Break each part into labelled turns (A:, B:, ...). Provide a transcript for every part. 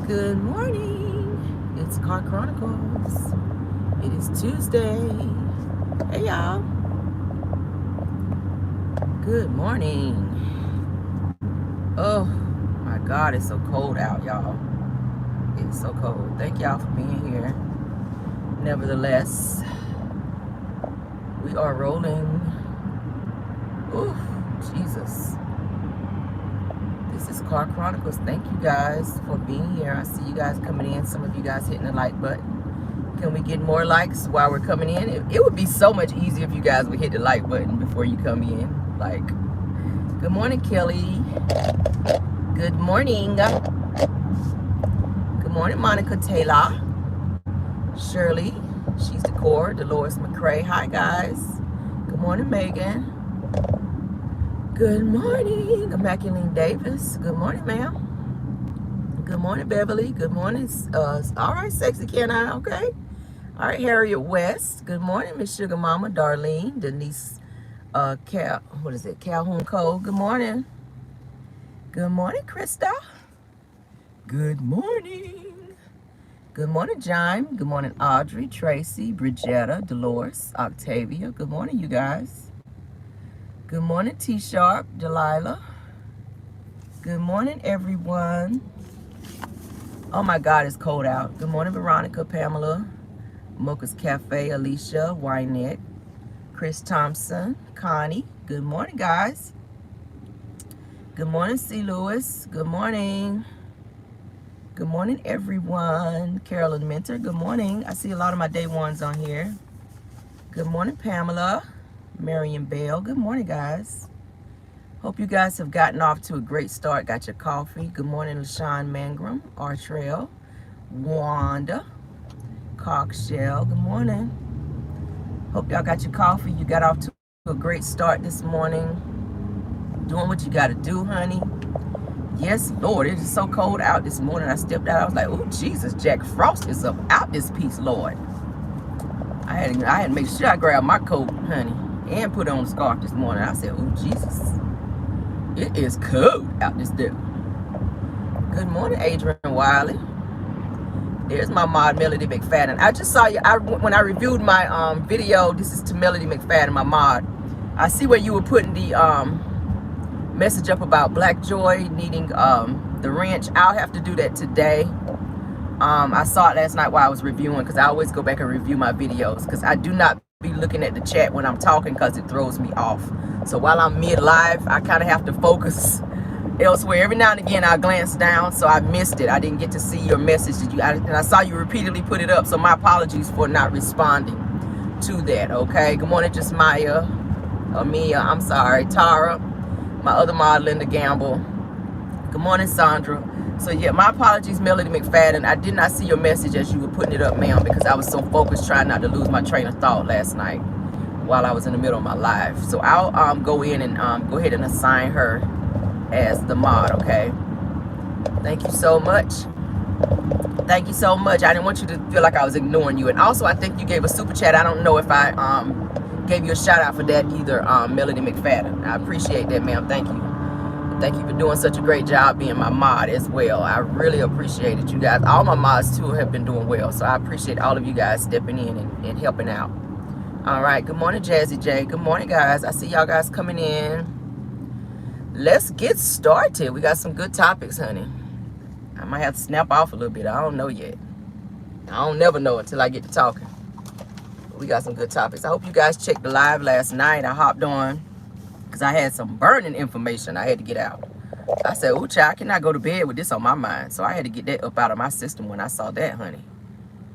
A: Good morning. It's Car Chronicles. It is Tuesday. Hey, y'all. Good morning. Oh, my God, it's so cold out, y'all. It's so cold. Thank y'all for being here. Nevertheless, we are rolling. Ooh, Jesus. This is Car Chronicles. Thank you guys for being here. I see you guys coming in. Some of you guys hitting the like button. Can we get more likes while we're coming in? It would be so much easier if you guys would hit the like button before you come in. Like, good morning, Kelly. Good morning. Good morning, Monica Taylor. Shirley. She's the core. Dolores McCrae. Hi, guys. Good morning, Megan. Good morning, Immaculate Davis. Good morning, ma'am. Good morning, Beverly. Good morning. All right, Sexy Can I? Okay. All right, Harriet West. Good morning, Miss Sugar Mama, Darlene, Denise, Calhoun Cole. Good morning. Good morning, Krista. Good morning. Good morning, John. Good morning, Audrey, Tracy, Bridgetta, Dolores, Octavia. Good morning, you guys. Good morning, T-Sharp, Delilah. Good morning, everyone. Oh my God, it's cold out. Good morning, Veronica, Pamela, Mocha's Cafe, Alicia, Wynette, Chris Thompson, Connie. Good morning, guys. Good morning, C. Lewis. Good morning. Good morning, everyone. Carolyn Minter, good morning. I see a lot of my day ones on here. Good morning, Pamela. Marion Bell. Good morning, guys. Hope you guys have gotten off to a great start. Got your coffee. Good morning, LaShawn Mangrum, Artrell, Wanda, Cockshell. Good morning. Hope y'all got your coffee. You got off to a great start this morning. Doing what you got to do, honey. Yes, Lord. It is so cold out this morning. I stepped out. I was like, oh, Jesus, Jack Frost is up out this piece, Lord. I had to make sure I grabbed my coat, honey, and put on a scarf this morning. I said, oh, Jesus. It is cold out this day. Good morning, Adrian Wiley. There's my mod, Melody McFadden. I just saw you. When I reviewed my video, this is to Melody McFadden, my mod. I see where you were putting the message up about Black Joy needing the wrench. I'll have to do that today. I saw it last night while I was reviewing, because I always go back and review my videos, because I do not be looking at the chat when I'm talking, because it throws me off. So while I'm mid-live, I kind of have to focus elsewhere. Every now and again, I'll glance down, so I missed it. I didn't get to see your message. And I saw you repeatedly put it up, so my apologies for not responding to that, okay? Good morning, Jasmaya, Amia, I'm sorry, Tara, my other mod, Linda Gamble. Good morning, Sandra. So yeah, my apologies, Melody McFadden. I did not see your message as you were putting it up, ma'am, because I was so focused trying not to lose my train of thought last night while I was in the middle of my live. So I'll go in and go ahead and assign her as the mod, okay? Thank you so much. Thank you so much. I didn't want you to feel like I was ignoring you. And also, I think you gave a super chat. I don't know if I gave you a shout out for that either, Melody McFadden. I appreciate that, ma'am. Thank you. Thank you for doing such a great job being my mod as well. I really appreciate it. You guys, all my mods too have been doing well. So I appreciate all of you guys stepping in and helping out. All right. Good morning, Jazzy J. Good morning, guys. I see y'all guys coming in. Let's get started. We got some good topics, honey. I might have to snap off a little bit. I don't know yet. I don't never know until I get to talking. But we got some good topics. I hope you guys checked the live last night. I hopped on because I had some burning information I had to get out. I said, ooh, child, I cannot go to bed with this on my mind. So I had to get that up out of my system when I saw that, honey.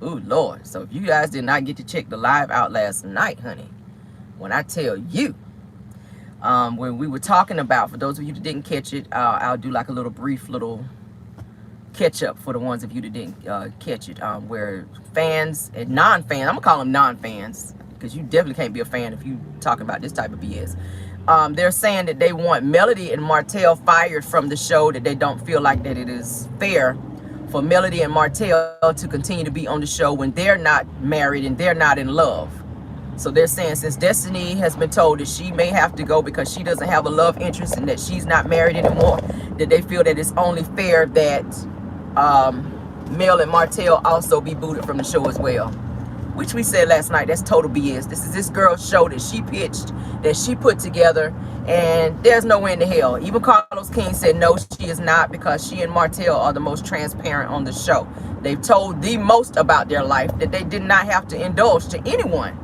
A: Ooh, Lord. So if you guys did not get to check the live out last night, honey, when I tell you, when we were talking about, for those of you that didn't catch it, I'll do like a little brief little catch up for the ones of you that didn't catch it, where fans and non-fans, I'm gonna call them non-fans, because you definitely can't be a fan if you talking about this type of BS. They're saying that they want Melody and Martel fired from the show, that they don't feel like that it is fair for Melody and Martel to continue to be on the show when they're not married and they're not in love. So they're saying since Destiny has been told that she may have to go because she doesn't have a love interest and that she's not married anymore, that they feel that it's only fair that Mel and Martel also be booted from the show as well. Which we said last night, that's total BS. This is this girl's show that she pitched, that she put together, and there's no way in the hell. Even Carlos King said no, she is not, because she and Martel are the most transparent on the show. They've told the most about their life that they did not have to indulge to anyone.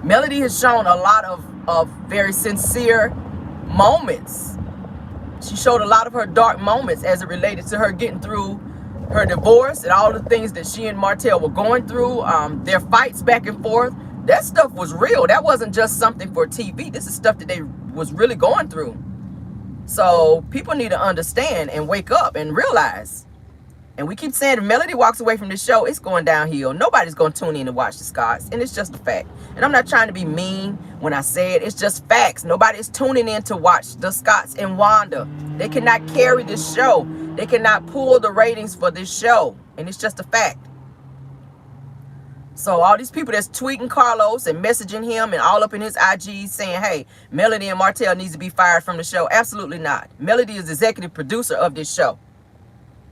A: Melody has shown a lot of very sincere moments. She showed a lot of her dark moments as it related to her getting through her divorce and all the things that she and Martel were going through, their fights back and forth. That stuff was real. That wasn't just something for TV. This is stuff that they was really going through. So people need to understand and wake up and realize. And we keep saying if Melody walks away from the show, it's going downhill. Nobody's going to tune in and watch the Scotts. And it's just a fact. And I'm not trying to be mean when I say it. It's just facts. Nobody is tuning in to watch the Scotts and Wanda. They cannot carry this show. They cannot pull the ratings for this show. And it's just a fact. So all these people that's tweeting Carlos and messaging him and all up in his IG saying, hey, Melody and Martel needs to be fired from the show. Absolutely not. Melody is the executive producer of this show.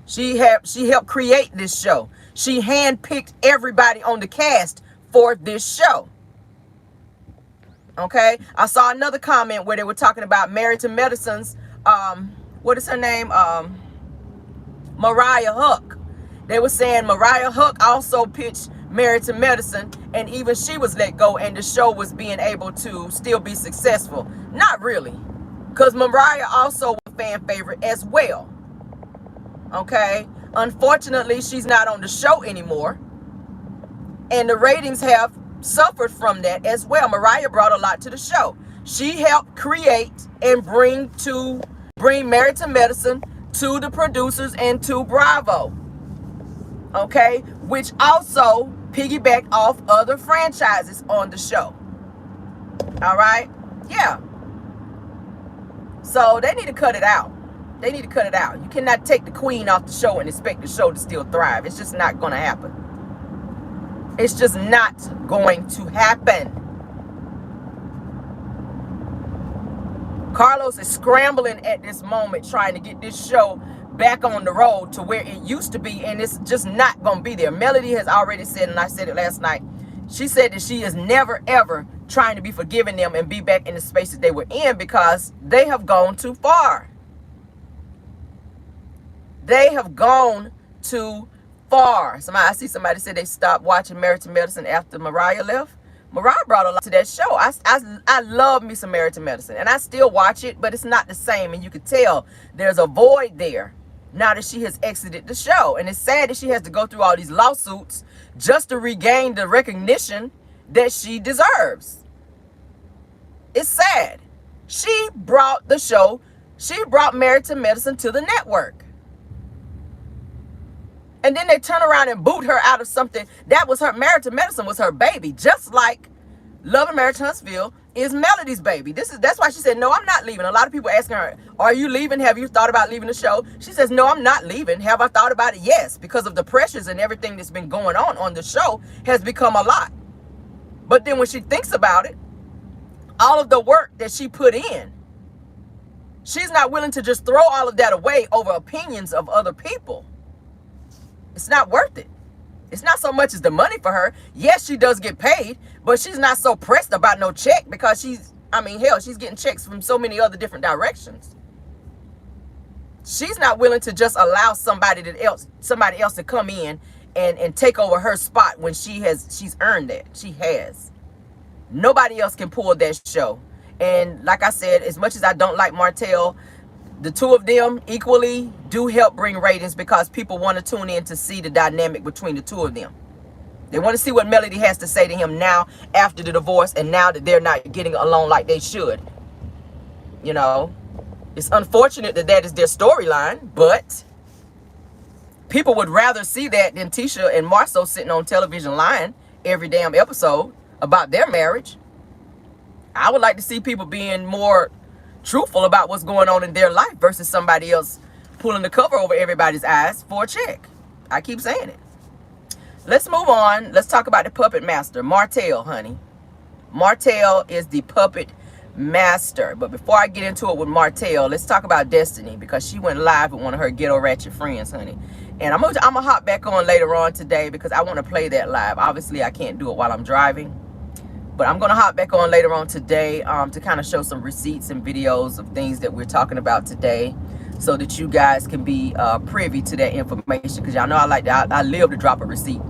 A: She helped create this show. She handpicked everybody on the cast for this show. Okay? I saw another comment where they were talking about Married to Medicine's, what is her name? Mariah Huck. They were saying Mariah Huck also pitched Married to Medicine, and even she was let go, and the show was being able to still be successful. Not really, because Mariah also was a fan favorite as well. Okay, unfortunately, she's not on the show anymore, and the ratings have suffered from that as well. Mariah brought a lot to the show. She helped create and bring Married to Medicine to the producers and to Bravo. Okay, which also piggyback off other franchises on the show. All right, yeah. So they need to cut it out. They need to cut it out. You cannot take the queen off the show and expect the show to still thrive. It's just not going to happen. It's just not going to happen. Carlos is scrambling at this moment trying to get this show back on the road to where it used to be, and it's just not going to be there. Melody has already said, and I said it last night, she said that she is never, ever trying to be forgiving them and be back in the spaces they were in because they have gone too far. They have gone too far. I see somebody said they stopped watching Married to Medicine after Mariah left. Mariah brought a lot to that show. I love me some Married to Medicine, and I still watch it, but it's not the same, and you could tell there's a void there now that she has exited the show. And it's sad that she has to go through all these lawsuits just to regain the recognition that she deserves. It's sad. She brought the show, she brought Married to Medicine to the network. And then they turn around and boot her out of something that was her. Married to Medicine was her baby, just like Love and Marriage Huntsville is Melody's baby. That's why she said, no, I'm not leaving. A lot of people asking her, are you leaving? Have you thought about leaving the show? She says, no, I'm not leaving. Have I thought about it? Yes, because of the pressures and everything that's been going on the show has become a lot. But then when she thinks about it, all of the work that she put in, she's not willing to just throw all of that away over opinions of other people. It's not worth it. It's not so much as the money for her. Yes, she does get paid, but she's not so pressed about no check because she's getting checks from so many other different directions. She's not willing to just allow somebody else to come in and take over her spot when she's earned that. She has. Nobody else can pull that show. And like I said, as much as I don't like Martel, the two of them equally do help bring ratings because people want to tune in to see the dynamic between the two of them. They want to see what Melody has to say to him now after the divorce and now that they're not getting along like they should. You know, it's unfortunate that is their storyline, but people would rather see that than Tisha and Marceau sitting on television lying every damn episode about their marriage. I would like to see people being more truthful about what's going on in their life versus somebody else pulling the cover over everybody's eyes for a check. I keep saying it. Let's move on. Let's talk about the puppet master, Martel, honey. Martel is the puppet master. But before I get into it with Martel, let's talk about Destiny, because she went live with one of her ghetto ratchet friends, honey. And I'm gonna hop back on later on today because I want to play that live. Obviously, I can't do it while I'm driving, but I'm gonna hop back on later on today to kind of show some receipts and videos of things that we're talking about today, so that you guys can be privy to that information. Because y'all know I live to drop a receipt.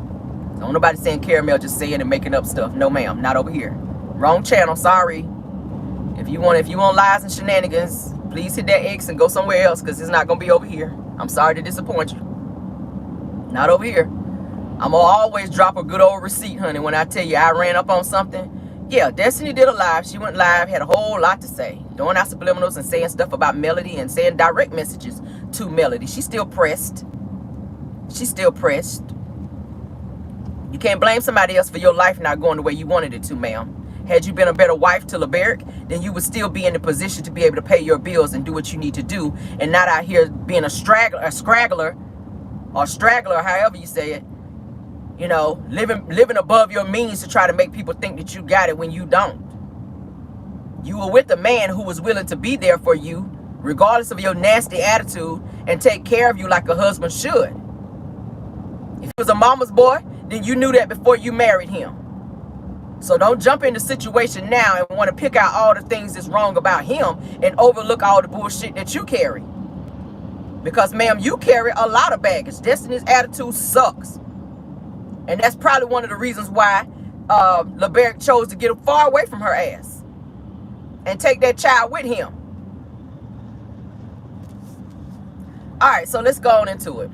A: So don't nobody saying caramel just saying and making up stuff. No, ma'am, not over here. Wrong channel. Sorry. If you want lies and shenanigans, please hit that X and go somewhere else, because it's not gonna be over here. I'm sorry to disappoint you. Not over here. I'm gonna always drop a good old receipt, honey, when I tell you I ran up on something. Yeah, Destiny did a live. She went live, had a whole lot to say, doing our subliminals and saying stuff about Melody and saying direct messages to Melody. She's still pressed. She's still pressed. You can't blame somebody else for your life not going the way you wanted it to, ma'am. Had you been a better wife to LeBerick, then you would still be in the position to be able to pay your bills and do what you need to do, and not out here being a scraggler, however you say it. You know, living above your means to try to make people think that you got it when you don't. You were with a man who was willing to be there for you, regardless of your nasty attitude, and take care of you like a husband should. If he was a mama's boy, then you knew that before you married him. So don't jump in the situation now and want to pick out all the things that's wrong about him and overlook all the bullshit that you carry. Because, ma'am, you carry a lot of baggage. Destiny's attitude sucks. And that's probably one of the reasons why LeBerick chose to get far away from her ass and take that child with him. All right, so let's go on into it.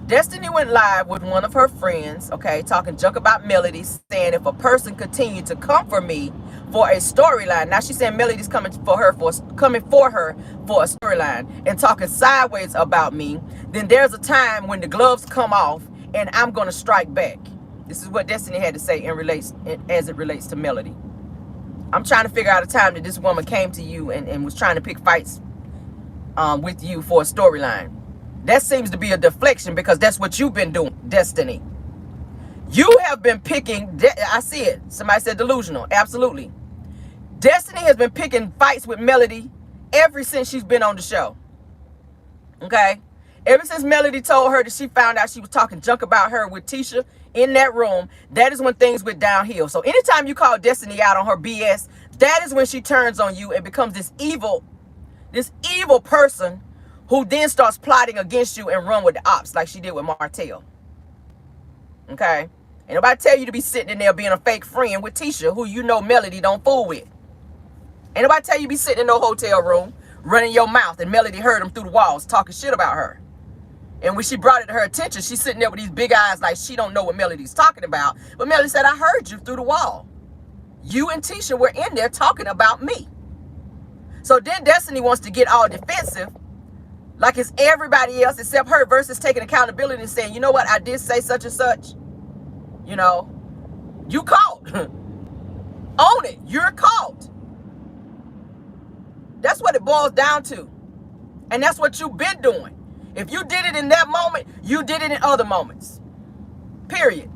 A: Destiny went live with one of her friends, okay, talking junk about Melody, saying if a person continued to come for me for a storyline. Now she's saying Melody's coming for her for a storyline and talking sideways about me. Then there's a time when the gloves come off and I'm going to strike back. This is what Destiny had to say as it relates to Melody. I'm trying to figure out a time that this woman came to you and was trying to pick fights with you for a storyline. That seems to be a deflection, because that's what you've been doing, Destiny. You have been picking, I see it. Somebody said delusional. Absolutely. Destiny has been picking fights with Melody ever since she's been on the show. Okay? Ever since Melody told her that she found out she was talking junk about her with Tisha in that room, that is when things went downhill. So anytime you call Destiny out on her BS, that is when she turns on you and becomes this evil person who then starts plotting against you and run with the ops like she did with Martel. Okay? Ain't nobody tell you to be sitting in there being a fake friend with Tisha, who you know Melody don't fool with. Ain't nobody tell you to be sitting in no hotel room running your mouth and Melody heard him through the walls talking shit about her. And when she brought it to her attention, she's sitting there with these big eyes like she don't know what Melody's talking about. But Melody said, I heard you through the wall. You and Tisha were in there talking about me. So then Destiny wants to get all defensive, like it's everybody else except her, versus taking accountability and saying, you know what, I did say such and such. You know, you caught. Own it. You're caught. That's what it boils down to. And that's what you've been doing. If you did it in that moment, you did it in other moments. Period.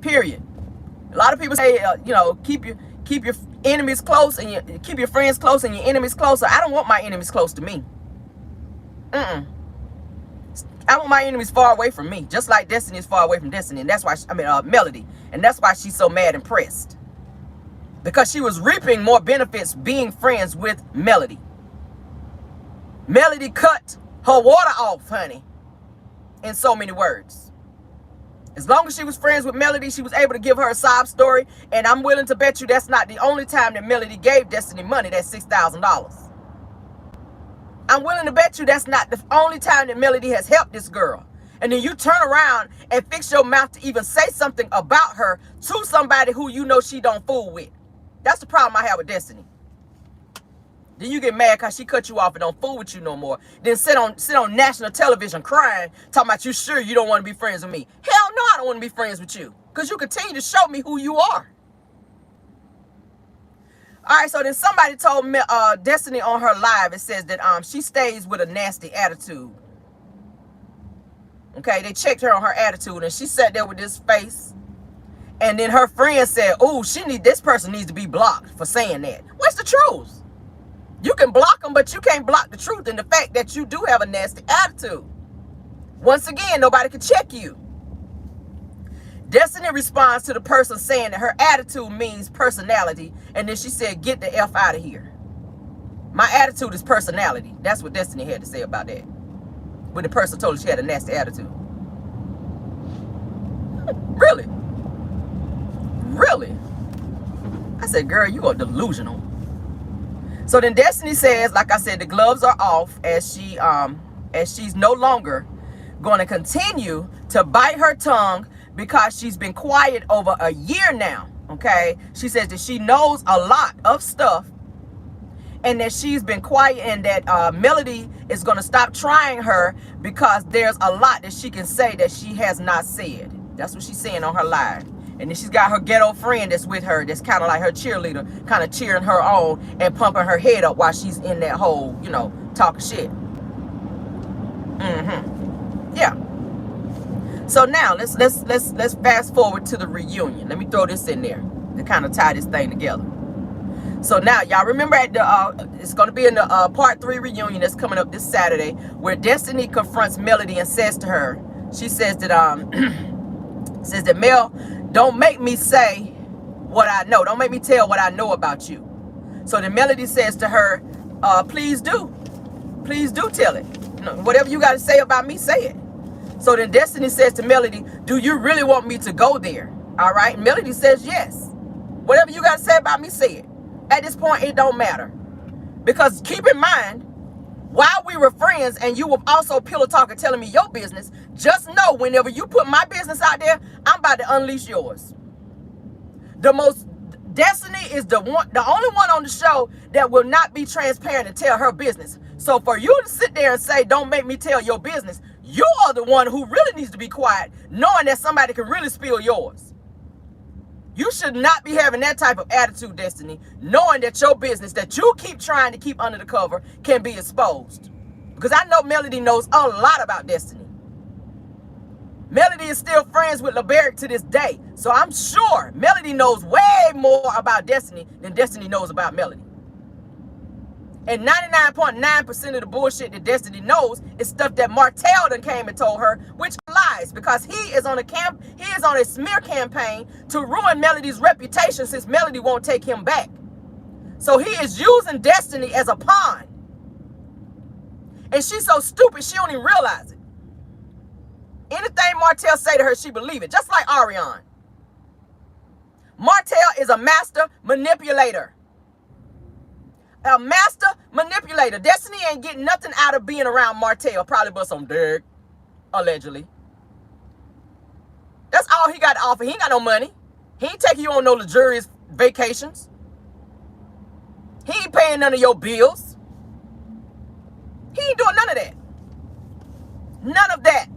A: Period. A lot of people say, you know, keep your enemies close and keep your friends close and your enemies closer. I don't want my enemies close to me. I want my enemies far away from me, just like Destiny is far away from Destiny, and that's why Melody, and that's why she's so mad and pressed, because she was reaping more benefits being friends with Melody. Melody cut her water off, honey, in so many words. As long as she was friends with Melody, she was able to give her a sob story. And I'm willing to bet you that's not the only time that Melody gave Destiny money, that's $6,000. I'm willing to bet you that's not the only time that Melody has helped this girl. And then you turn around and fix your mouth to even say something about her to somebody who you know she don't fool with. That's the problem I have with Destiny. Then you get mad because she cut you off and don't fool with you no more. Then sit on national television crying, talking about you sure you don't want to be friends with me. Hell no, I don't want to be friends with you. Because you continue to show me who you are. All right, so then somebody told me, Destiny on her live, it says that she stays with a nasty attitude. Okay, they checked her on her attitude, and she sat there with this face. And then her friend said, oh, this person needs to be blocked for saying that. What's the truth? You can block them, but you can't block the truth and the fact that you do have a nasty attitude. Once again, nobody can check you. Destiny responds to the person saying that her attitude means personality. And then she said, get the F out of here. My attitude is personality. That's what Destiny had to say about that. When the person told her she had a nasty attitude. Really? Really? I said, girl, you are delusional. So then Destiny says, like I said, the gloves are off as she's no longer going to continue to bite her tongue because she's been quiet over a year now. Okay? She says that she knows a lot of stuff and that she's been quiet, and that Melody is going to stop trying her because there's a lot that she can say that she has not said. That's what she's saying on her live. And then she's got her ghetto friend that's with her, that's kind of like her cheerleader, kind of cheering her on and pumping her head up while she's in that whole, you know, talking shit. Yeah. So now let's fast forward to the reunion. Let me throw this in there to kind of tie this thing together. So now y'all remember at the it's going to be in the part 3 reunion that's coming up this Saturday, where Destiny confronts Melody and says to her, she says that Mel, don't make me say what I know. Don't make me tell what I know about you. So then Melody says to her, please do. Please do tell it. You know, whatever you got to say about me, say it. So then Destiny says to Melody, do you really want me to go there? All right. And Melody says yes. Whatever you got to say about me, say it. At this point, it don't matter. Because keep in mind, while we were friends and you were also pillow talking, telling me your business, just know whenever you put my business out there, I'm about to unleash yours. Destiny is the only one on the show that will not be transparent and tell her business. So for you to sit there and say, don't make me tell your business, you are the one who really needs to be quiet, knowing that somebody can really spill yours. You should not be having that type of attitude, Destiny, knowing that your business that you keep trying to keep under the cover can be exposed. Because I know Melody knows a lot about Destiny. Melody is still friends with LeBerick to this day. So I'm sure Melody knows way more about Destiny than Destiny knows about Melody. And 99.9% of the bullshit that Destiny knows is stuff that Martel done came and told her, which lies, because he is on a smear campaign to ruin Melody's reputation, since Melody won't take him back. So he is using Destiny as a pawn. And she's so stupid she don't even realize it. Anything Martel say to her, she believe it, just like Ariane. Martel is a master manipulator. A master manipulator. Destiny ain't getting nothing out of being around Martel, probably but some dick, allegedly. That's all he got to offer. He ain't got no money. He ain't taking you on no luxurious vacations. He ain't paying none of your bills. He ain't doing none of that. None of that.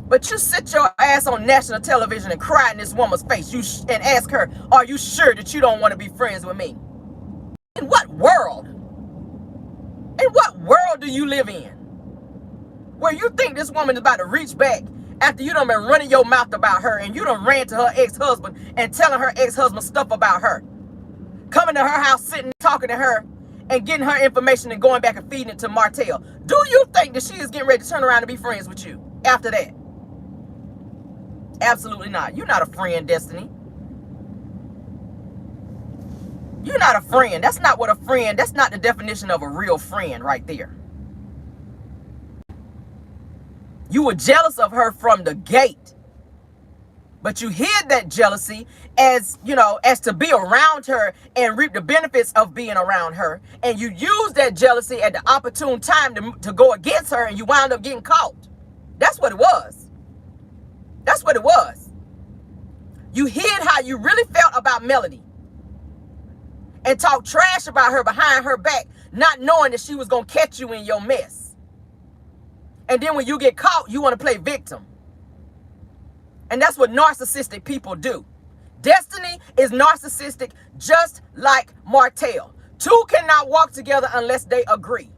A: But you sit your ass on national television and cry in this woman's face and ask her, are you sure that you don't want to be friends with me? In what world? In what world do you live in? Where you think this woman is about to reach back after you done been running your mouth about her and you done ran to her ex-husband and telling her ex-husband stuff about her. Coming to her house, sitting talking to her and getting her information and going back and feeding it to Martel. Do you think that she is getting ready to turn around and be friends with you after that? Absolutely not. You're not a friend, Destiny. You're not a friend. That's not what a friend, that's not the definition of a real friend right there. You were jealous of her from the gate. But you hid that jealousy as, you know, as to be around her and reap the benefits of being around her. And you used that jealousy at the opportune time to go against her, and you wound up getting caught. That's what it was. That's what it was. You hid how you really felt about Melody and talked trash about her behind her back, not knowing that she was going to catch you in your mess. And then when you get caught, you want to play victim. And that's what narcissistic people do. Destiny is narcissistic just like Martel. Two cannot walk together unless they agree.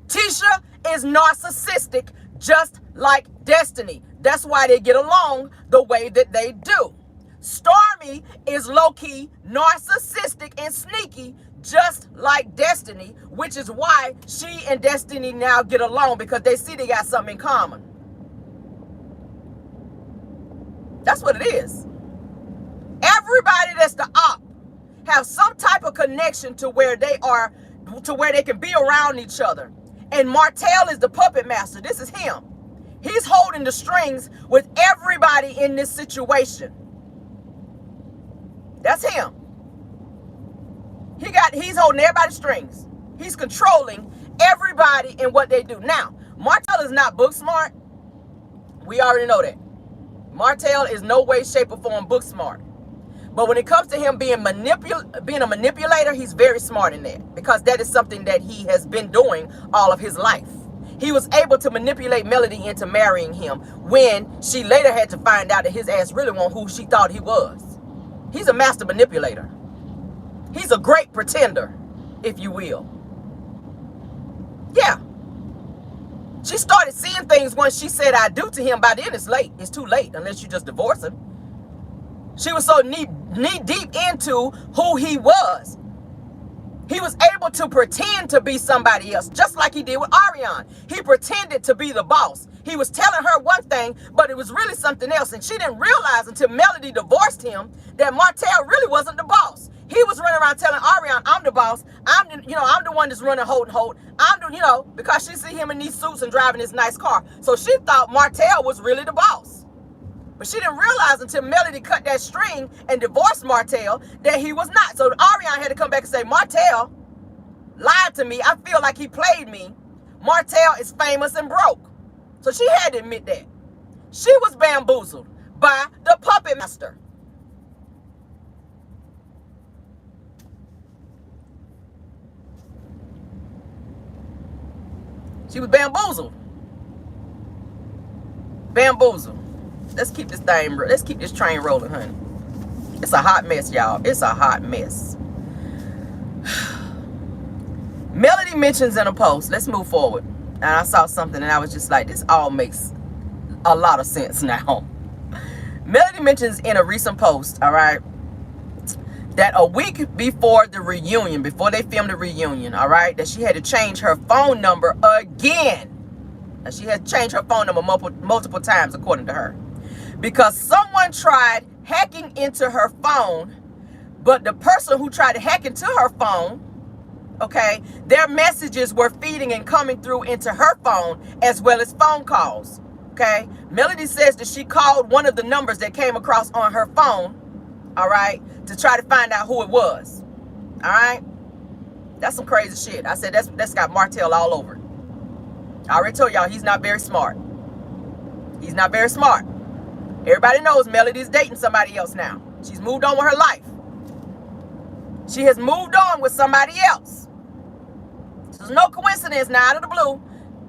A: Tisha is narcissistic just like Destiny. That's why they get along the way that they do. Stormy is low-key, narcissistic, and sneaky, just like Destiny, which is why she and Destiny now get along, because they see they got something in common. That's what it is. Everybody that's the op have some type of connection to where they are, to where they can be around each other. And Martel is the puppet master. This is him. He's holding the strings with everybody in this situation. That's him. He's holding everybody's strings. He's controlling everybody in what they do. Now, Martel is not book smart. We already know that. Martel is no way, shape, or form book smart. But when it comes to him being a manipulator, he's very smart in that, because that is something that he has been doing all of his life. He was able to manipulate Melody into marrying him when she later had to find out that his ass really wasn't who she thought he was. He's a master manipulator. He's a great pretender, if you will. Yeah. She started seeing things once she said I do to him. By then it's late. It's too late unless you just divorce him. She was so knee deep into who he was. He was able to pretend to be somebody else, just like he did with Ariane. He pretended to be the boss. He was telling her one thing, but it was really something else. And she didn't realize until Melody divorced him that Martel really wasn't the boss. He was running around telling Ariane, I'm the boss. I'm the one that's running Holt. Because she see him in these suits and driving this nice car. So she thought Martel was really the boss. But she didn't realize until Melody cut that string and divorced Martel that he was not. So Ariane had to come back and say, Martel lied to me. I feel like he played me. Martel is famous and broke. So she had to admit that. She was bamboozled by the puppet master. She was bamboozled. Bamboozled. Let's keep this train rolling, honey. It's a hot mess, y'all. It's a hot mess. Melody mentions in a post, let's move forward. And I saw something and I was just like, this all makes a lot of sense now. Melody mentions in a recent post, all right, that a week before the reunion, before they filmed the reunion, all right, that she had to change her phone number again. And she had changed her phone number multiple times, according to her, because someone tried hacking into her phone, but the person who tried to hack into her phone, okay, their messages were feeding and coming through into her phone as well as phone calls, okay? Melody says that she called one of the numbers that came across on her phone, all right, to try to find out who it was, all right? That's some crazy shit. I said that's got Martel all over it. I already told y'all he's not very smart. He's not very smart. Everybody knows Melody's dating somebody else now. She's moved on with her life. She has moved on with somebody else. So there's no coincidence now, out of the blue,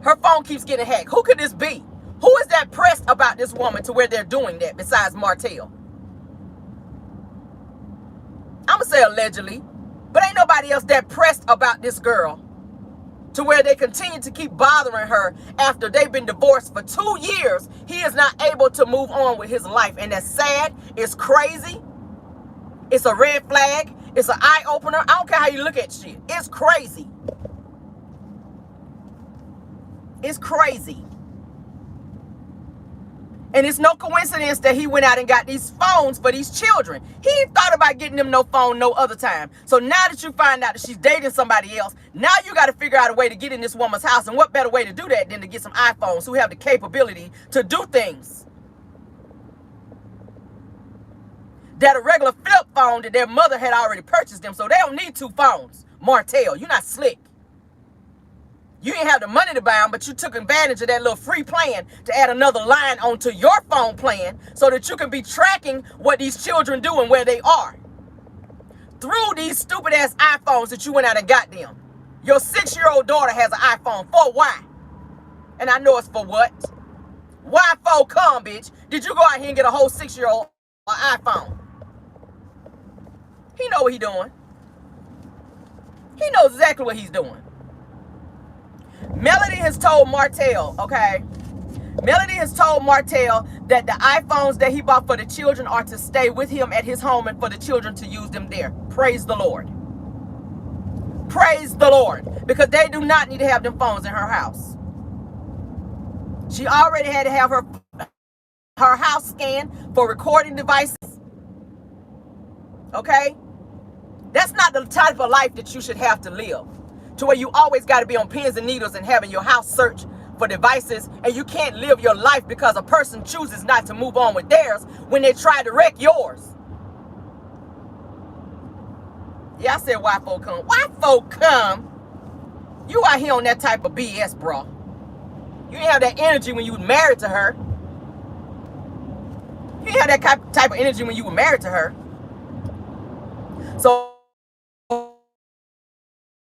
A: her phone keeps getting hacked. Who could this be? Who is that pressed about this woman to where they're doing that besides Martel? I'm going to say allegedly, but ain't nobody else that pressed about this girl to where they continue to keep bothering her after they've been divorced for 2 years. He is not able to move on with his life. And that's sad. It's crazy. It's a red flag. It's an eye-opener. I don't care how you look at shit. It's crazy. It's crazy. And it's no coincidence that he went out and got these phones for these children. He ain't thought about getting them no phone no other time. So now that you find out that she's dating somebody else, now you got to figure out a way to get in this woman's house. And what better way to do that than to get some iPhones who have the capability to do things that a regular flip phone that their mother had already purchased them. So they don't need 2 phones. Martel, you're not slick. You didn't have the money to buy them, but you took advantage of that little free plan to add another line onto your phone plan so that you can be tracking what these children do and where they are through these stupid ass iPhones that you went out and got them. Your 6-year-old daughter has an iPhone. For why? And I know it's for what? Why for come, bitch? Did you go out here and get a whole 6-year-old an iPhone? He know what he doing. He knows exactly what he's doing. Melody has told Martel, okay, Melody has told Martel that the iPhones that he bought for the children are to stay with him at his home and for the children to use them there. Praise the Lord. Praise the Lord. Because they do not need to have them phones in her house. She already had to have her house scanned for recording devices. Okay? That's not the type of life that you should have to live. To where you always got to be on pins and needles and having your house searched for devices, and you can't live your life because a person chooses not to move on with theirs when they try to wreck yours. Yeah, I said why folk come. Why folk come? You out here on that type of BS, bro. You didn't have that energy when you were married to her. You didn't have that type of energy when you were married to her. So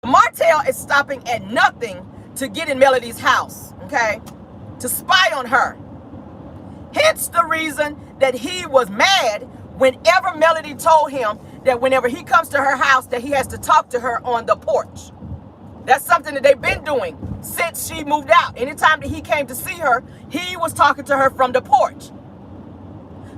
A: Martel is stopping at nothing to get in Melody's house, okay? To spy on her. Hence the reason that he was mad whenever Melody told him that whenever he comes to her house that he has to talk to her on the porch. That's something that they've been doing since she moved out. Anytime that he came to see her, he was talking to her from the porch.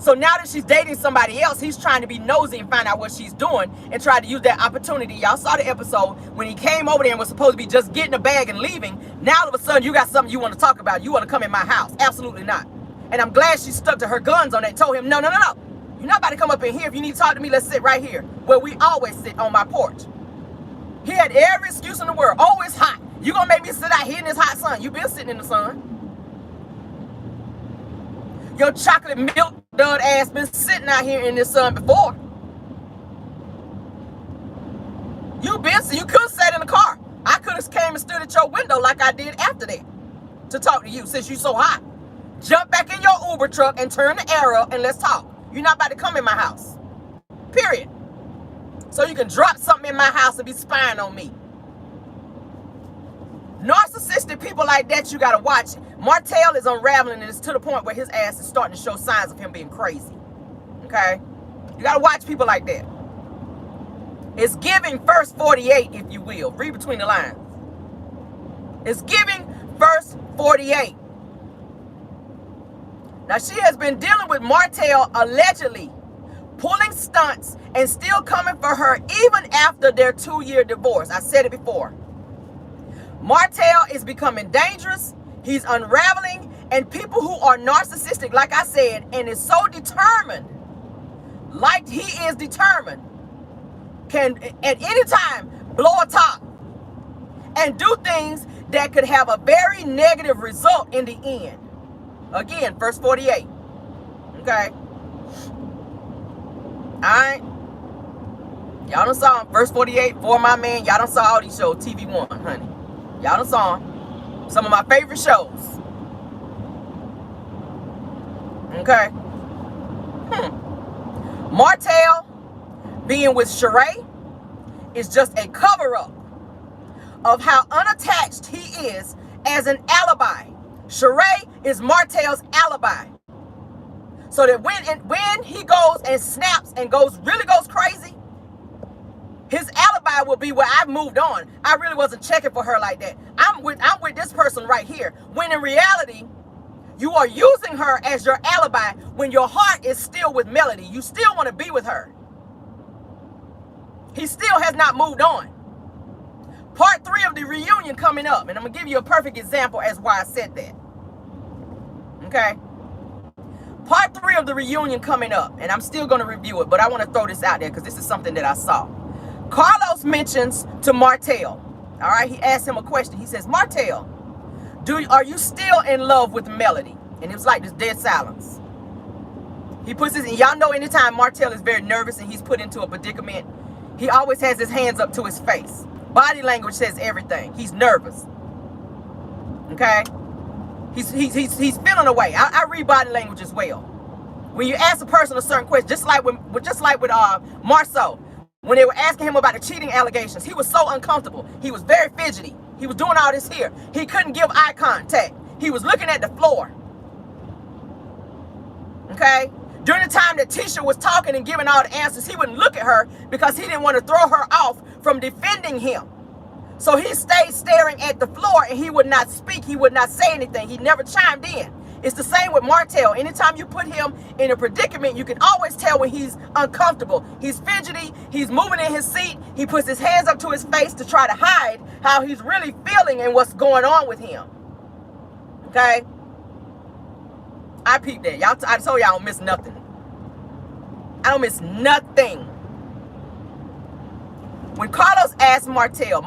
A: So now that she's dating somebody else, he's trying to be nosy and find out what she's doing and try to use that opportunity. Y'all saw the episode when he came over there and was supposed to be just getting a bag and leaving. Now all of a sudden you got something you want to talk about. You want to come in my house. Absolutely not. And I'm glad she stuck to her guns on that. Told him, no. You're not about to come up in here. If you need to talk to me, let's sit right here where we always sit on my porch. He had every excuse in the world. Oh, it's hot. You gonna make me sit out here in this hot sun? You been sitting in the sun. Your chocolate milk dud ass been sitting out here in this sun before. You could have sat in the car. I could have came and stood at your window like I did after that to talk to you since you so hot. Jump back in your Uber truck and turn the air up and let's talk. You're not about to come in my house. Period. So you can drop something in my house and be spying on me. Narcissistic people like that, you gotta watch. Martel is unraveling, and it's to the point where his ass is starting to show signs of him being crazy. Okay? You gotta watch people like that. It's giving verse 48, if you will. Read between the lines. It's giving verse 48. Now, she has been dealing with Martel allegedly pulling stunts and still coming for her even after their 2-year divorce. I said it before. Martel is becoming dangerous. He's unraveling. And people who are narcissistic, like I said, and is so determined, like he is determined, can at any time blow a top and do things that could have a very negative result in the end. Again, verse 48. Okay. Alright. Y'all done saw him. Verse 48, For My Man. Y'all done saw all these shows. TV One, honey. Y'all done saw him. Some of my favorite shows. Okay. Martel being with Sheree is just a cover-up of how unattached he is as an alibi. Sheree is Martel's alibi. So that when he goes and snaps and really goes crazy, his alibi will be, well, I've moved on. I really wasn't checking for her like that. I'm with this person right here. When in reality, you are using her as your alibi when your heart is still with Melody. You still want to be with her. He still has not moved on. Part 3 of the reunion coming up. And I'm going to give you a perfect example as why I said that. Okay? Part 3 of the reunion coming up. And I'm still going to review it. But I want to throw this out there because this is something that I saw. Carlos mentions to Martel. All right? He asked him a question. He says, Martel, are you still in love with Melody? And it was like this dead silence. He puts his, and y'all know anytime Martel is very nervous and he's put into a predicament, he always has his hands up to his face. Body language says everything. He's nervous. Okay? He's feeling away. I read body language as well. When you ask a person a certain question, just like with Marceau, when they were asking him about the cheating allegations, he was so uncomfortable. He was very fidgety. He was doing all this here. He couldn't give eye contact. He was looking at the floor. Okay? During the time that Tisha was talking and giving all the answers, he wouldn't look at her because he didn't want to throw her off from defending him. So he stayed staring at the floor and he would not speak. He would not say anything. He never chimed in. It's the same with Martel. Anytime you put him in a predicament, you can always tell when he's uncomfortable. He's fidgety. He's moving in his seat. He puts his hands up to his face to try to hide how he's really feeling and what's going on with him. Okay? I peeped that. I told y'all I don't miss nothing. I don't miss nothing. When Carlos asked Martel,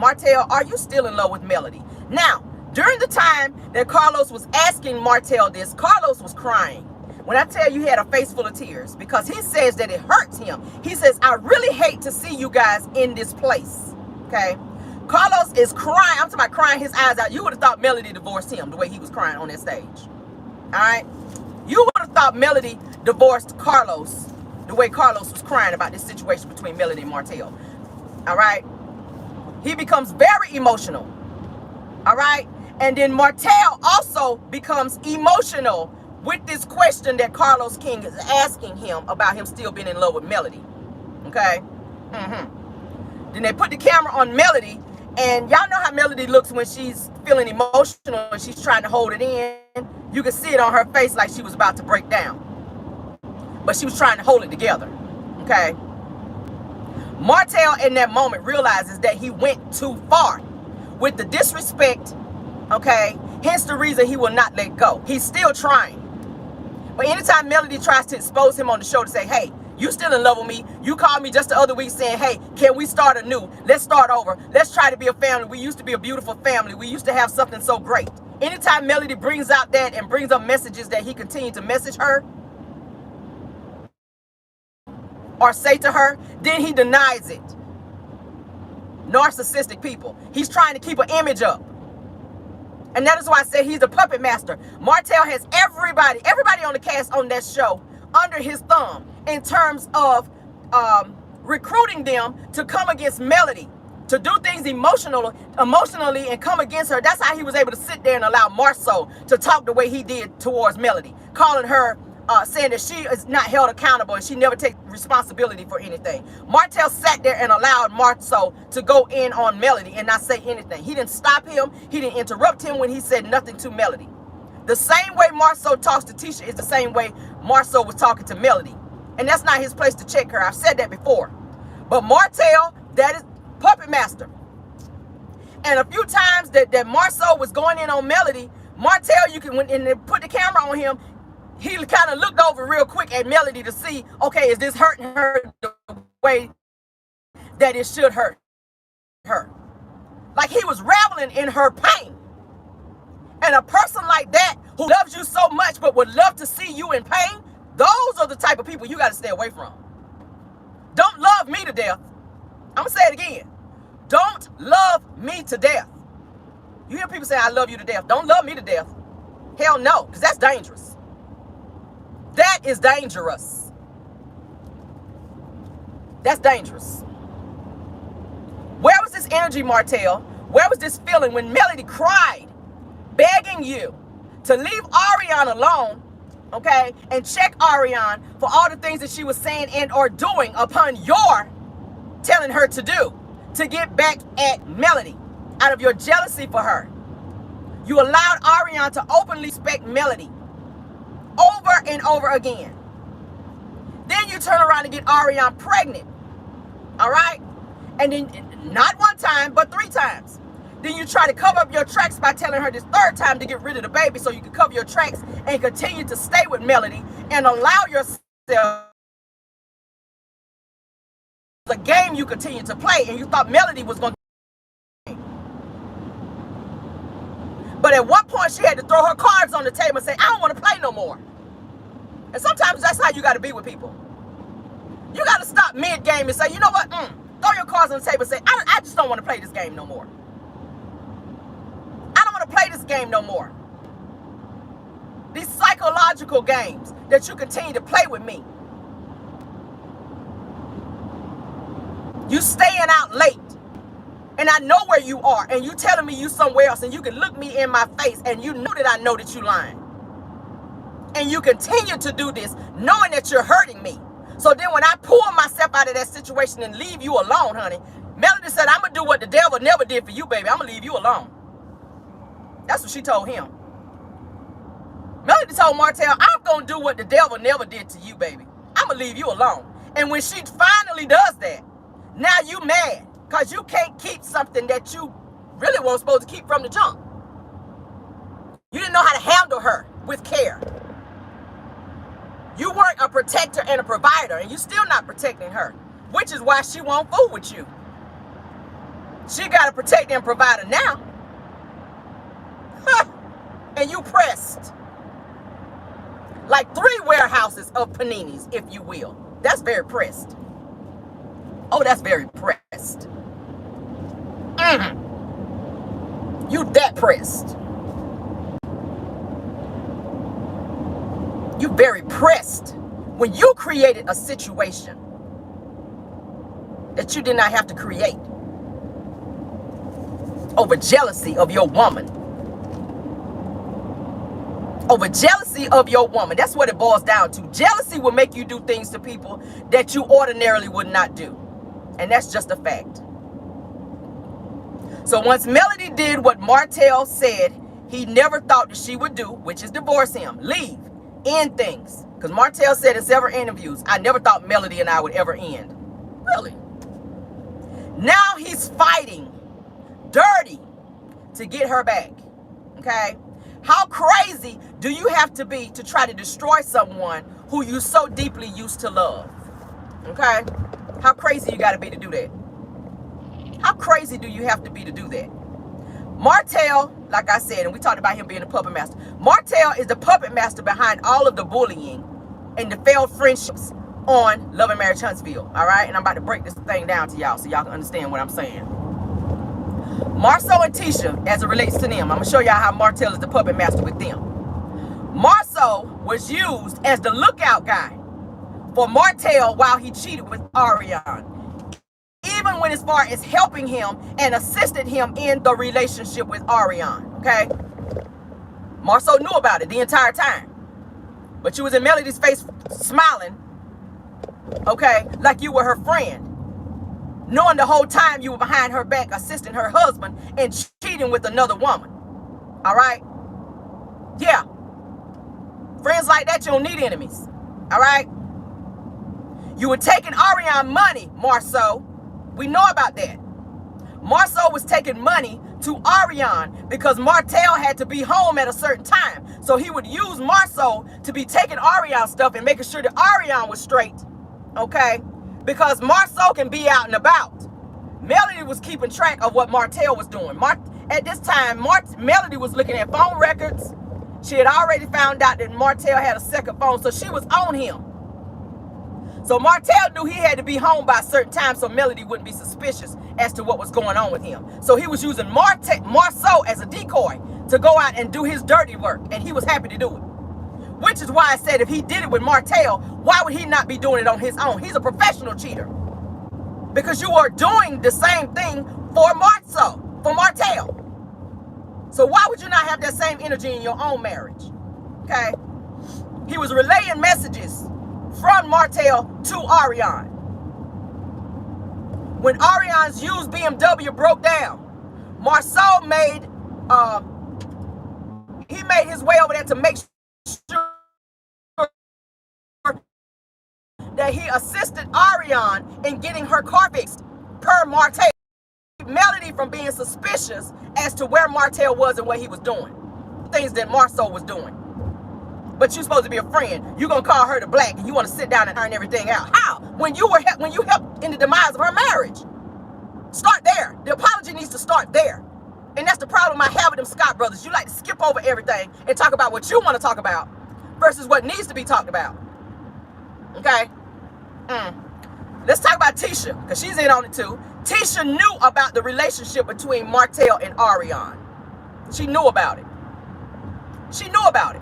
A: are you still in love with Melody? Now, during the time that Carlos was asking Martel this, Carlos was crying. When I tell you he had a face full of tears, because he says that it hurts him. He says, I really hate to see you guys in this place. Okay? Carlos is crying. I'm talking about crying his eyes out. You would have thought Melody divorced him the way he was crying on that stage. All right? You would have thought Melody divorced Carlos the way Carlos was crying about this situation between Melody and Martel. All right? He becomes very emotional. All right? And then Martel also becomes emotional with this question that Carlos King is asking him about him still being in love with Melody. Okay? Then they put the camera on Melody, and y'all know how Melody looks when she's feeling emotional and she's trying to hold it in. You can see it on her face like she was about to break down. But she was trying to hold it together. Okay? Martel in that moment realizes that he went too far with the disrespect, okay? Hence the reason he will not let go. He's still trying. But anytime Melody tries to expose him on the show to say, hey, you still in love with me. You called me just the other week saying, hey, can we start anew? Let's start over. Let's try to be a family. We used to be a beautiful family. We used to have something so great. Anytime Melody brings out that and brings up messages that he continued to message her or say to her, then he denies it. Narcissistic people. He's trying to keep an image up. And that is why I say he's the puppet master. Martel has everybody on the cast on that show under his thumb in terms of recruiting them to come against Melody, to do things emotionally and come against her. That's how he was able to sit there and allow Marceau to talk the way he did towards Melody, calling her, saying that she is not held accountable and she never takes responsibility for anything. Martel sat there and allowed Marceau to go in on Melody and not say anything. He didn't stop him. He didn't interrupt him when he said nothing to Melody. The same way Marceau talks to Tisha is the same way Marceau was talking to Melody. And that's not his place to check her. I've said that before. But Martel, that is puppet master. And a few times that Marceau was going in on Melody, Martel, you can, when they put the camera on him, he kind of looked over real quick at Melody to see, okay, is this hurting her the way that it should hurt her? Like he was reveling in her pain. And a person like that who loves you so much but would love to see you in pain, those are the type of people you got to stay away from. Don't love me to death. I'm going to say it again. Don't love me to death. You hear people say, I love you to death. Don't love me to death. Hell no, because that's dangerous. That is dangerous. That's dangerous. Where was this energy, Martel? Where was this feeling when Melody cried, begging you to leave Ariane alone, okay, and check Ariane for all the things that she was saying and or doing upon your telling her to do to get back at Melody out of your jealousy for her? You allowed Ariane to openly respect Melody over and over again. Then you turn around and get Ariane pregnant. All right? And then not one time, but 3 times. Then you try to cover up your tracks by telling her this 3rd time to get rid of the baby so you can cover your tracks and continue to stay with Melody and allow yourself the game you continue to play, and you thought Melody was going to. But at one point, she had to throw her cards on the table and say, I don't want to play no more. And sometimes that's how you got to be with people. You got to stop mid-game and say, you know what? Throw your cards on the table and say, I just don't want to play this game no more. I don't want to play this game no more. These psychological games that you continue to play with me. You staying out late. And I know where you are, and you telling me you somewhere else, and you can look me in my face, and you know that I know that you lying. And you continue to do this, knowing that you're hurting me. So then when I pull myself out of that situation and leave you alone, honey, Melody said, I'm going to do what the devil never did for you, baby. I'm going to leave you alone. That's what she told him. Melody Melody told Martel, I'm going to do what the devil never did to you, baby. I'm going to leave you alone. And when she finally does that, now you mad because you can't keep something that you really weren't supposed to keep from the jump. You didn't know how to handle her with care. You weren't a protector and a provider, and you're still not protecting her, which is why she won't fool with you. She got a protector and provider now. And you pressed. Like 3 warehouses of paninis, if you will. That's very pressed. Oh, that's very pressed. You that pressed. You very pressed when you created a situation that you did not have to create over jealousy of your woman. Over jealousy of your woman. That's what it boils down to. Jealousy will make you do things to people that you ordinarily would not do. And that's just a fact. So once Melody did what Martel said he never thought that she would do, which is divorce him, leave, end things. Because Martel said in several interviews, I never thought Melody and I would ever end. Really? Now he's fighting dirty to get her back. Okay? How crazy do you have to be to try to destroy someone who you so deeply used to love? Okay? How crazy you got to be to do that? How crazy do you have to be to do that? Martel, like I said, and we talked about him being a puppet master. Martel is the puppet master behind all of the bullying and the failed friendships on Love and Marriage Huntsville. All right? And I'm about to break this thing down to y'all so y'all can understand what I'm saying. Marceau and Tisha, as it relates to them, I'm going to show y'all how Martel is the puppet master with them. Marceau was used as the lookout guy for Martel while he cheated with Ariane. Even went as far as helping him and assisted him in the relationship with Ariane, okay? Marceau knew about it the entire time. But you was in Melody's face smiling, okay, like you were her friend. Knowing the whole time you were behind her back assisting her husband and cheating with another woman. All right? Yeah. Friends like that, you don't need enemies. All right? You were taking Ariane money, Marceau. We know about that. Marceau was taking money to Ariane because Martel had to be home at a certain time. So he would use Marceau to be taking Ariane stuff and making sure that Ariane was straight. Okay? Because Marceau can be out and about. Melody was keeping track of what Martel was doing. At this time, Melody was looking at phone records. She had already found out that Martel had a second phone, so she was on him. So Martel knew he had to be home by a certain time so Melody wouldn't be suspicious as to what was going on with him. So he was using Marceau as a decoy to go out and do his dirty work, and he was happy to do it. Which is why I said if he did it with Martel, why would he not be doing it on his own? He's a professional cheater. Because you are doing the same thing for Martel. So why would you not have that same energy in your own marriage? Okay? He was relaying messages from Martel to Ariane. When Ariane's used BMW broke down, Marceau made his way over there to make sure that he assisted Ariane in getting her car fixed per Martel. Melody from being suspicious as to where Martel was and what he was doing. Things that Marceau was doing. But you're supposed to be a friend. You're going to call her the black and you want to sit down and iron everything out. How? When you helped in the demise of her marriage. Start there. The apology needs to start there. And that's the problem I have with them Scott brothers. You like to skip over everything and talk about what you want to talk about versus what needs to be talked about. Okay? Let's talk about Tisha, because she's in on it too. Tisha knew about the relationship between Martel and Ariane. She knew about it. She knew about it.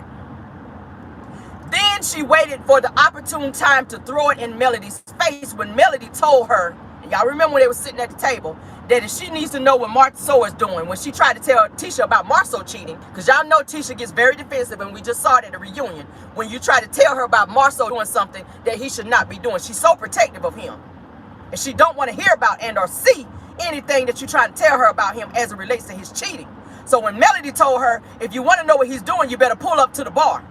A: Then she waited for the opportune time to throw it in Melody's face when Melody told her, and y'all remember when they were sitting at the table, that if she needs to know what Marceau is doing, when she tried to tell Tisha about Marceau cheating, because y'all know Tisha gets very defensive, and we just saw it at the reunion, when you try to tell her about Marceau doing something that he should not be doing. She's so protective of him. And she don't want to hear about and or see anything that you're trying to tell her about him as it relates to his cheating. So when Melody told her, if you want to know what he's doing, you better pull up to the bar.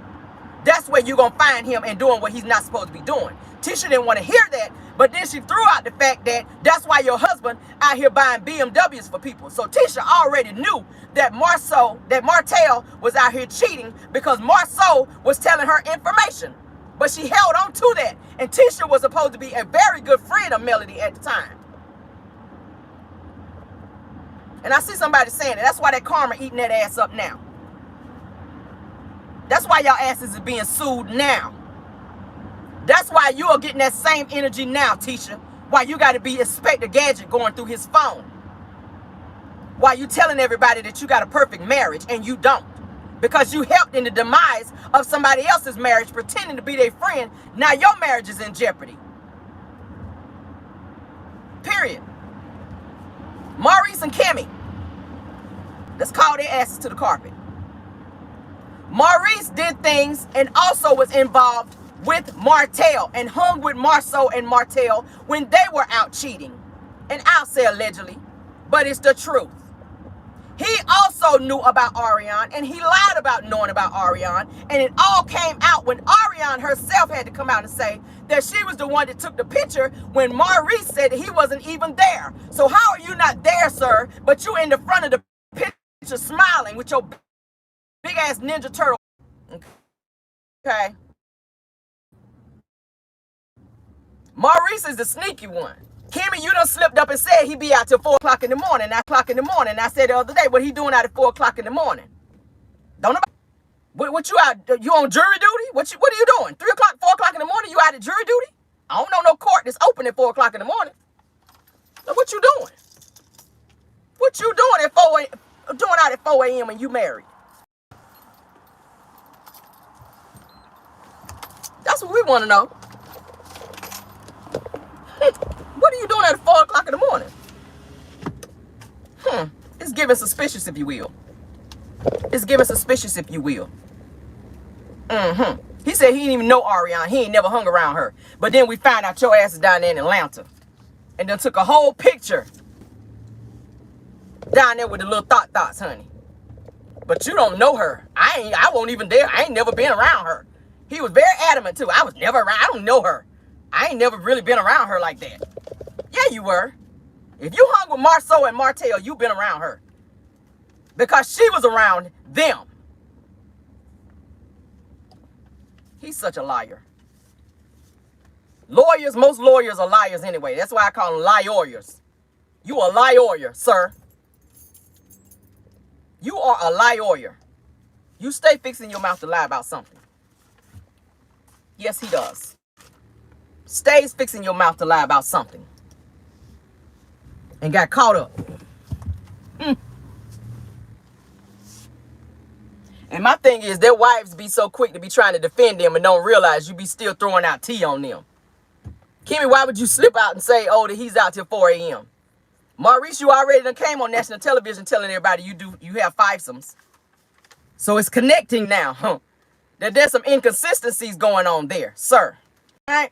A: that's where you're going to find him and doing what he's not supposed to be doing. Tisha didn't want to hear that, but then she threw out the fact that that's why your husband out here buying BMWs for people. So Tisha already knew that Martel was out here cheating because Marceau was telling her information. But she held on to that. And Tisha was supposed to be a very good friend of Melody at the time. And I see somebody saying it. That's why that karma eating that ass up now. That's why y'all asses is being sued now. That's why you are getting that same energy now, Tisha. Why you got to be Inspector Gadget going through his phone. Why you telling everybody that you got a perfect marriage and you don't. Because you helped in the demise of somebody else's marriage, pretending to be their friend. Now your marriage is in jeopardy. Period. Maurice and Kimmy. Let's call their asses to the carpet. Maurice did things and also was involved with Martel and hung with Marceau and Martel when they were out cheating. And I'll say allegedly, but it's the truth. He also knew about Ariane, and he lied about knowing about Ariane, and it all came out when Ariane herself had to come out and say that she was the one that took the picture when Maurice said that he wasn't even there. So how are you not there, sir, but you in the front of the picture smiling with your big-ass Ninja Turtle? Okay. Maurice is the sneaky one. Kimmy, you done slipped up and said he be out till 4 o'clock in the morning, 9 o'clock in the morning. I said the other day, what he doing out at 4 o'clock in the morning? Don't know. What you out? You on jury duty? What are you doing? 3 o'clock, 4 o'clock in the morning? You out at jury duty? I don't know no court that's open at 4 o'clock in the morning. So what you doing? What you doing at 4 a.m. doing out at 4 a.m. when you married? That's what we want to know. What are you doing at 4 o'clock in the morning? It's giving suspicious, if you will. It's giving suspicious, if you will. He said he didn't even know Ariane. He ain't never hung around her. But then we find out your ass is down there in Atlanta. And then took a whole picture down there with the little thoughts, honey. But you don't know her. I won't even dare. I ain't never been around her. He was very adamant, too. I was never around. I don't know her. I ain't never really been around her like that. Yeah, you were. If you hung with Marceau and Martel, you've been around her. Because she was around them. He's such a liar. Lawyers, most lawyers are liars anyway. That's why I call them liars. You a liar, sir. You are a liar. You stay fixing your mouth to lie about something. Yes, he does. Stays fixing your mouth to lie about something. And got caught up. And my thing is, their wives be so quick to be trying to defend them and don't realize you be still throwing out tea on them. Kimmy, why would you slip out and say, oh, that he's out till 4 a.m.? Maurice, you already done came on national television telling everybody you have fivesomes. So it's connecting now, that there's some inconsistencies going on there, sir. All right?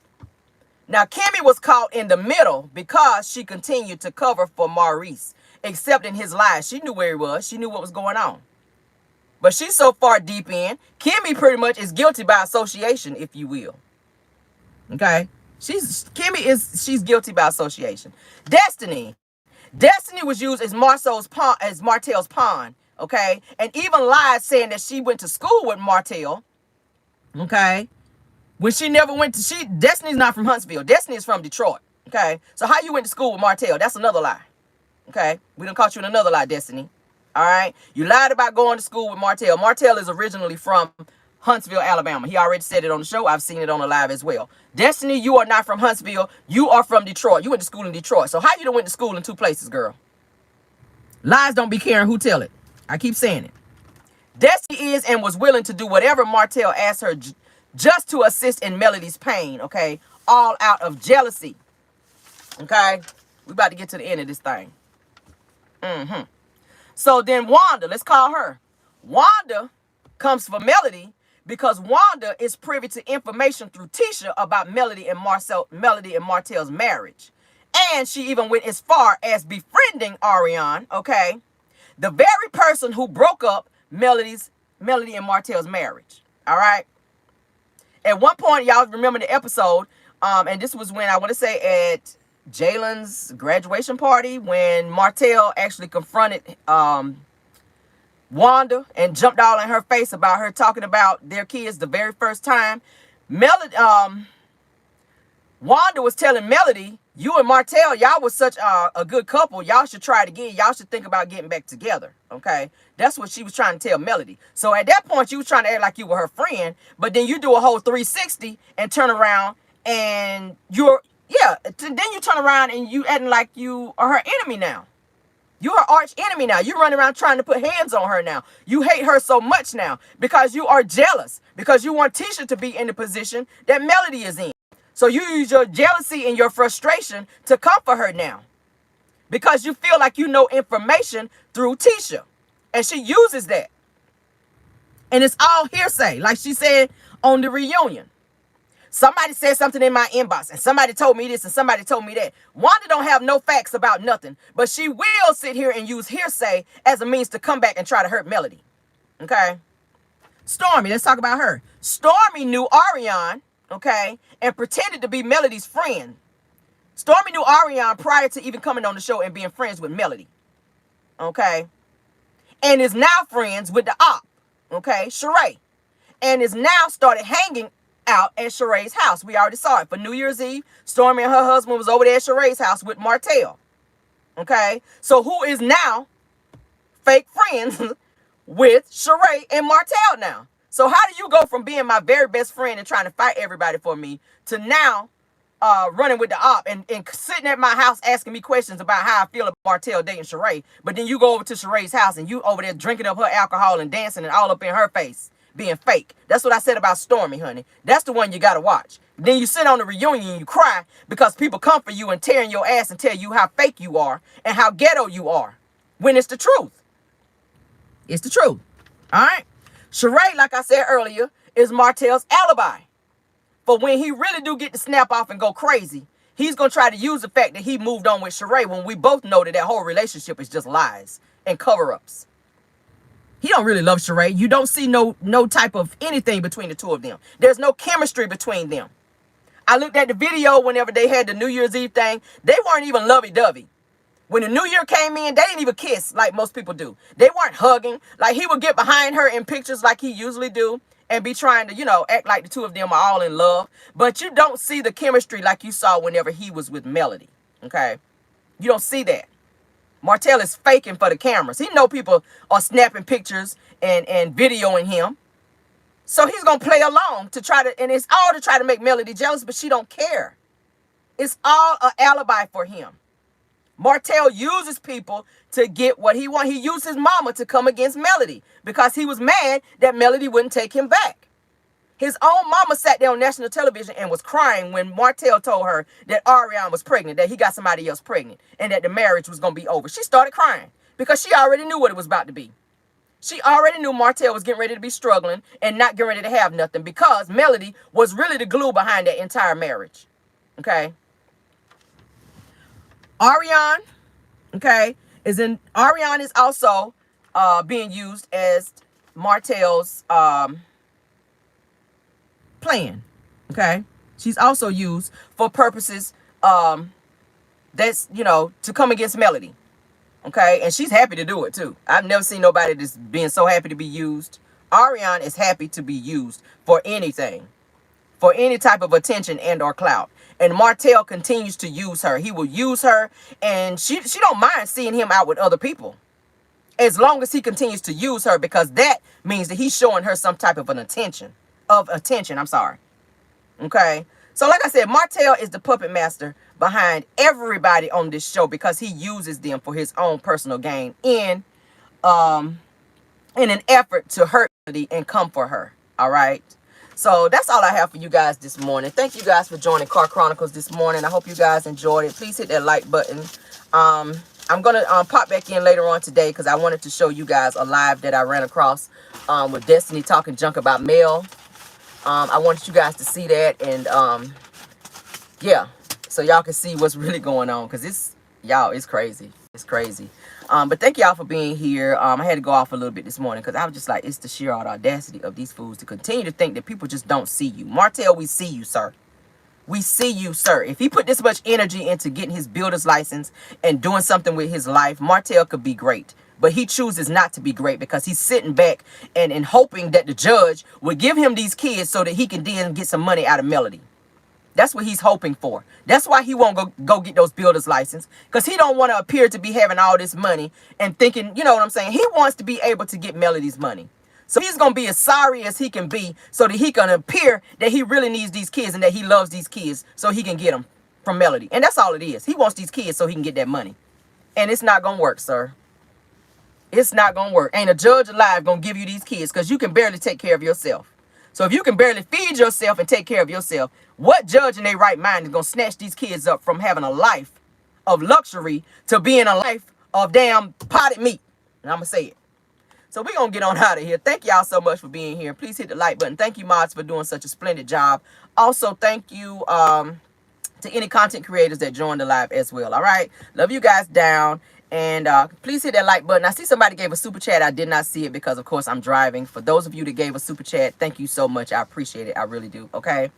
A: Now, Kimmy was caught in the middle because she continued to cover for Maurice, accepting his lies. She knew where he was. She knew what was going on. But she's so far deep in, Kimmy pretty much is guilty by association, if you will. Okay? She's guilty by association. Destiny was used as Martel's pawn, okay? And even lied saying that she went to school with Martel, okay? When she never went to, Destiny's not from Huntsville. Destiny is from Detroit, okay? So how you went to school with Martel? That's another lie, okay? We done caught you in another lie, Destiny, all right? You lied about going to school with Martel. Martel is originally from Huntsville, Alabama. He already said it on the show. I've seen it on the live as well. Destiny, you are not from Huntsville. You are from Detroit. You went to school in Detroit. So how you done went to school in two places, girl? Lies don't be caring who tell it. I keep saying it. Destiny is and was willing to do whatever Martel asked her just to assist in Melody's pain, okay? All out of jealousy, okay? We about to get to the end of this thing. So then Wanda, let's call her. Wanda comes for Melody because Wanda is privy to information through Tisha about Melody and Martel's marriage. And she even went as far as befriending Ariane, okay? The very person who broke up Melody and Martel's marriage, all right? At one point, y'all remember the episode, and this was when I want to say at Jalen's graduation party, when Martel actually confronted Wanda and jumped all in her face about her talking about their kids the very first time. Wanda was telling Melody, you and Martel, y'all was such a good couple. Y'all should try it again. Y'all should think about getting back together. Okay. That's what she was trying to tell Melody. So at that point, you was trying to act like you were her friend, but then you do a whole 360 and turn around and then you turn around and you acting like you are her enemy now. You're her arch enemy now. You run around trying to put hands on her now. You hate her so much now because you are jealous, because you want Tisha to be in the position that Melody is in. So you use your jealousy and your frustration to comfort her now, because you feel like you know information through Tisha, and she uses that. And it's all hearsay, like she said on the reunion. Somebody said something in my inbox, and somebody told me this, and somebody told me that. Wanda don't have no facts about nothing, but she will sit here and use hearsay as a means to come back and try to hurt Melody. Okay? Stormy, let's talk about her. Stormy knew Ariane, okay, and pretended to be Melody's friend. Stormy knew Ariane prior to even coming on the show and being friends with Melody. Okay? And is now friends with the op, okay, Sheree. And is now started hanging out at Sheree's house. We already saw it. For New Year's Eve, Stormy and her husband was over there at Sheree's house with Martel. Okay? So who is now fake friends with Sheree and Martel now? So how do you go from being my very best friend and trying to fight everybody for me to now running with the op and sitting at my house asking me questions about how I feel about Martel dating Sheree, but then you go over to Sheree's house and you over there drinking up her alcohol and dancing and all up in her face, being fake. That's what I said about Stormy, honey. That's the one you got to watch. Then you sit on the reunion and you cry because people come for you and tearing your ass and tell you how fake you are and how ghetto you are, when it's the truth. It's the truth. All right? Sheree, like I said earlier, is Martel's alibi. But when he really do get to snap off and go crazy, he's going to try to use the fact that he moved on with Sheree when we both know that whole relationship is just lies and cover-ups. He don't really love Sheree. You don't see no type of anything between the two of them. There's no chemistry between them. I looked at the video whenever they had the New Year's Eve thing. They weren't even lovey-dovey. When the New Year came in, they didn't even kiss like most people do. They weren't hugging. Like, he would get behind her in pictures like he usually do and be trying to, act like the two of them are all in love. But you don't see the chemistry like you saw whenever he was with Melody. Okay? You don't see that. Martel is faking for the cameras. He know people are snapping pictures and videoing him. So he's going to play along to try to, and it's all to try to make Melody jealous, but she don't care. It's all an alibi for him. Martel uses people to get what he wants. He used his mama to come against Melody because he was mad that Melody wouldn't take him back. His own mama sat there on national television and was crying when Martel told her that Ariane was pregnant, that he got somebody else pregnant, and that the marriage was going to be over. She started crying because she already knew what it was about to be. She already knew Martel was getting ready to be struggling and not getting ready to have nothing, because Melody was really the glue behind that entire marriage. Okay? Ariane, okay, Ariane is also being used as Martel's plan. Okay? She's also used for purposes that's, to come against Melody. Okay? And she's happy to do it too. I've never seen nobody that's being so happy to be used. Ariane is happy to be used for anything, for any type of attention and or clout. And Martel continues to use her. He will use her, and she don't mind seeing him out with other people, as long as he continues to use her, because that means that he's showing her some type of attention. Okay? So like I said, Martel is the puppet master behind everybody on this show, because he uses them for his own personal gain in an effort to hurt Melody and come for her. All right? So that's all I have for you guys this morning. Thank you guys for joining Car Chronicles this morning. I hope you guys enjoyed it. Please hit that like button. I'm going to pop back in later on today because I wanted to show you guys a live that I ran across with Destiny talking junk about Mel. I wanted you guys to see that, and yeah, so y'all can see what's really going on, because it's crazy. It's crazy. But thank y'all for being here. I had to go off a little bit this morning because I was just like, it's the sheer audacity of these fools to continue to think that people just don't see you. Martel, we see you, sir. We see you, sir. If he put this much energy into getting his builder's license and doing something with his life, Martel could be great. But he chooses not to be great because he's sitting back and hoping that the judge would give him these kids so that he can then get some money out of Melody. That's what he's hoping for. That's why he won't go get those builder's license, because he don't want to appear to be having all this money and thinking, you know what I'm saying? He wants to be able to get Melody's money. So he's going to be as sorry as he can be so that he can appear that he really needs these kids and that he loves these kids so he can get them from Melody. And that's all it is. He wants these kids so he can get that money. And it's not going to work, sir. It's not going to work. Ain't a judge alive going to give you these kids because you can barely take care of yourself. So if you can barely feed yourself and take care of yourself, what judge in their right mind is going to snatch these kids up from having a life of luxury to being a life of damn potted meat? And I'm going to say it. So we're going to get on out of here. Thank y'all so much for being here. Please hit the like button. Thank you, mods, for doing such a splendid job. Also, thank you to any content creators that joined the live as well. All right. Love you guys down. And please hit that like button. I see somebody gave a super chat. I did not see it because, of course, I'm driving. For those of you that gave a super chat, thank you so much. I appreciate it. I really do. Okay.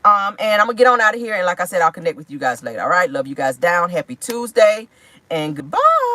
A: And I'm going to get on out of here. And like I said, I'll connect with you guys later. All right. Love you guys down. Happy Tuesday. And goodbye.